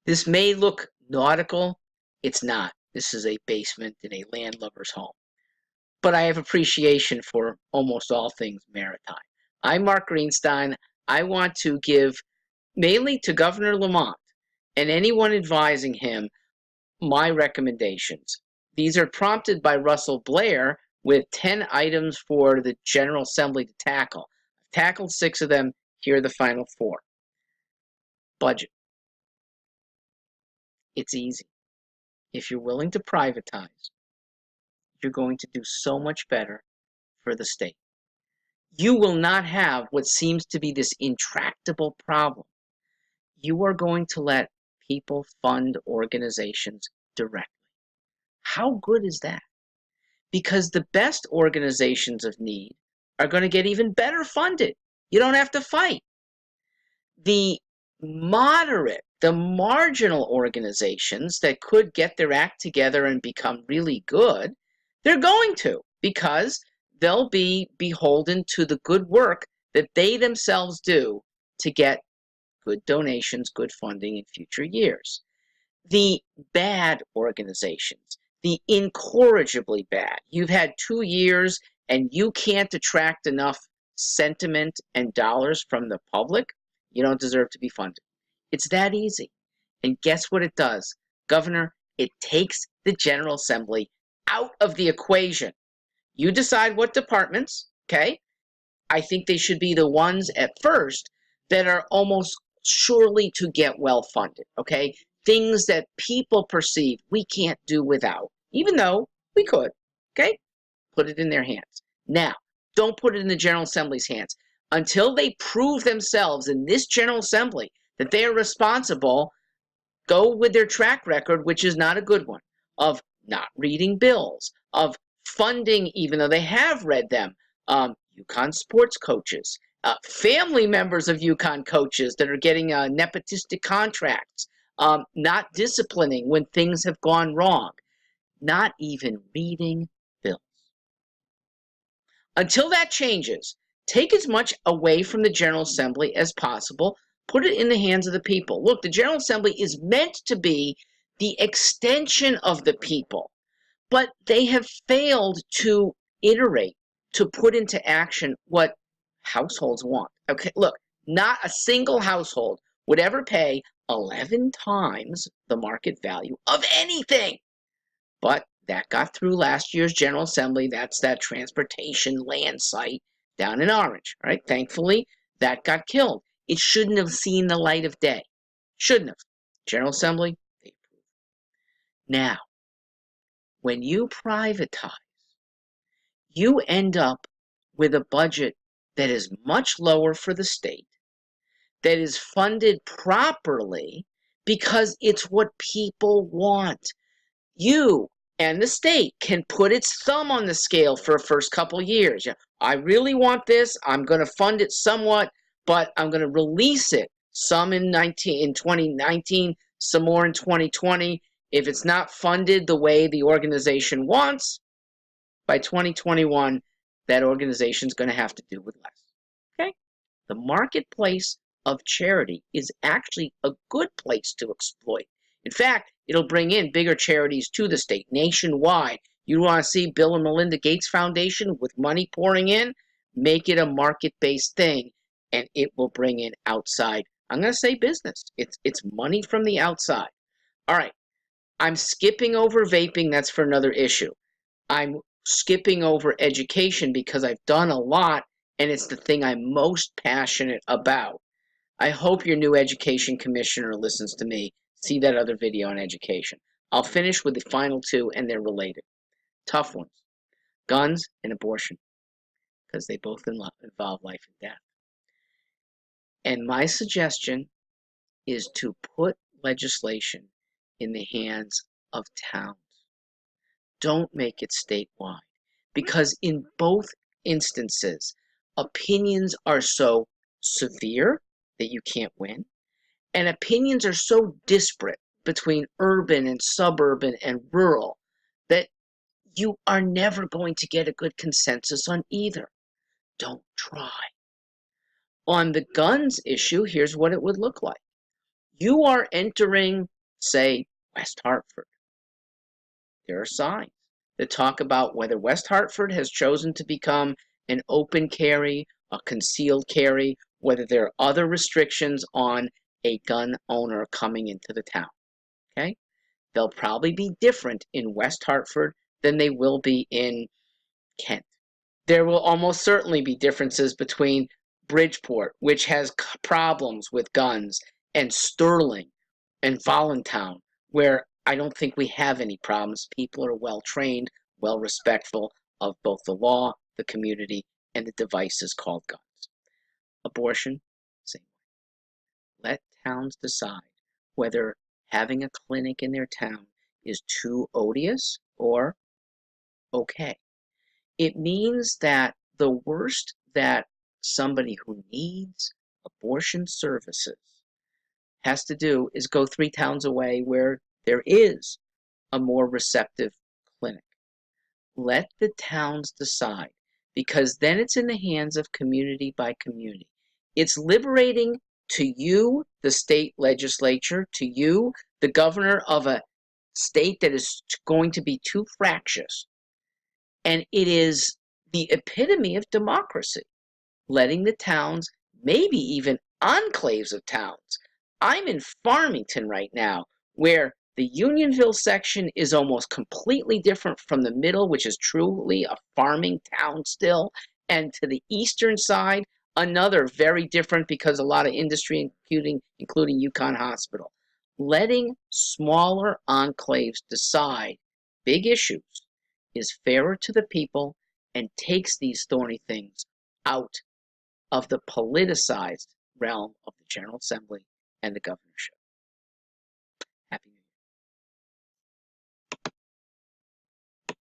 This may look nautical. It's not. This is a basement in a landlubber's home. But I have appreciation for almost all things maritime. I'm Mark Greenstein. I want to give mainly to Governor Lamont and anyone advising him my recommendations. These are prompted by Russell Blair with 10 items for the General Assembly to tackle. I've tackled 6 of them. Here are the final 4. Budget. It's easy. If you're willing to privatize, you're going to do so much better for the state. You will not have what seems to be this intractable problem. You are going to let people fund organizations directly. How good is that? Because the best organizations of need are going to get even better funded. You don't have to fight. The moderate, the marginal organizations that could get their act together and become really good, they're going to, because they'll be beholden to the good work that they themselves do to get good donations, good funding in future years. The bad organizations, the incorrigibly bad, you've had 2 years and you can't attract enough sentiment and dollars from the public, you don't deserve to be funded. It's that easy. And guess what it does, Governor? It takes the General Assembly out of the equation. You decide what departments, okay? I think they should be the ones at first that are almost surely to get well funded, okay? Things that people perceive we can't do without, even though we could, okay? Put it in their hands. Now, don't put it in the General Assembly's hands. Until they prove themselves in this General Assembly that they are responsible, go with their track record, which is not a good one, of not reading bills, of funding, even though they have read them, UConn sports coaches, family members of UConn coaches that are getting nepotistic contracts, not disciplining when things have gone wrong, not even reading bills. Until that changes, take as much away from the General Assembly as possible, put it in the hands of the people. Look, the General Assembly is meant to be the extension of the people, but they have failed to iterate, to put into action what households want. Okay, look, not a single household would ever pay 11 times the market value of anything. But that got through last year's General Assembly. That's that transportation land site down in Orange, right? Thankfully, that got killed. It shouldn't have seen the light of day. Shouldn't have. General Assembly, they approved. Now, when you privatize, you end up with a budget that is much lower for the state, that is funded properly because it's what people want. You and the state can put its thumb on the scale for the first couple years. I really want this. I'm going to fund it somewhat, but I'm going to release it some in 2019, some more in 2020. If it's not funded the way the organization wants, by 2021, that organization is going to have to do with less. Okay? The marketplace of charity is actually a good place to exploit. In fact, it'll bring in bigger charities to the state nationwide. You want to see Bill and Melinda Gates Foundation with money pouring in? Make it a market-based thing, and it will bring in outside. I'm going to say business. It's money from the outside. All right. I'm skipping over vaping. That's for another issue. I'm skipping over education because I've done a lot, and it's the thing I'm most passionate about. I hope your new education commissioner listens to me. See that other video on education. I'll finish with the final 2, and they're related. Tough ones. Guns and abortion, because they both involve life and death. And my suggestion is to put legislation in the hands of towns. Don't make it statewide, because in both instances, opinions are so severe that you can't win, and opinions are so disparate between urban and suburban and rural that you are never going to get a good consensus on either. Don't try. On the guns issue, here's what it would look like. you are entering, say, West Hartford. There are signs that talk about whether West Hartford has chosen to become an open carry, a concealed carry, whether there are other restrictions on a gun owner coming into the town. Okay? They'll probably be different in West Hartford than they will be in Kent. There will almost certainly be differences between Bridgeport, which has problems with guns, and Sterling and Voluntown, where I don't think we have any problems. People are well trained, well respectful of both the law, the community, and the devices called guns. Abortion, same way. Let towns decide whether having a clinic in their town is too odious or okay. It means that the worst that somebody who needs abortion services has to do is go 3 towns away where there is a more receptive clinic. Let the towns decide, because then it's in the hands of community by community. It's liberating to you, the state legislature, to you, the governor of a state that is going to be too fractious. And it is the epitome of democracy, letting the towns, maybe even enclaves of towns. I'm in Farmington right now, where the Unionville section is almost completely different from the middle, which is truly a farming town still, and to the eastern side, another very different because a lot of industry, including Yukon Hospital. Letting smaller enclaves decide big issues is fairer to the people and takes these thorny things out of the politicized realm of the General Assembly and the governorship.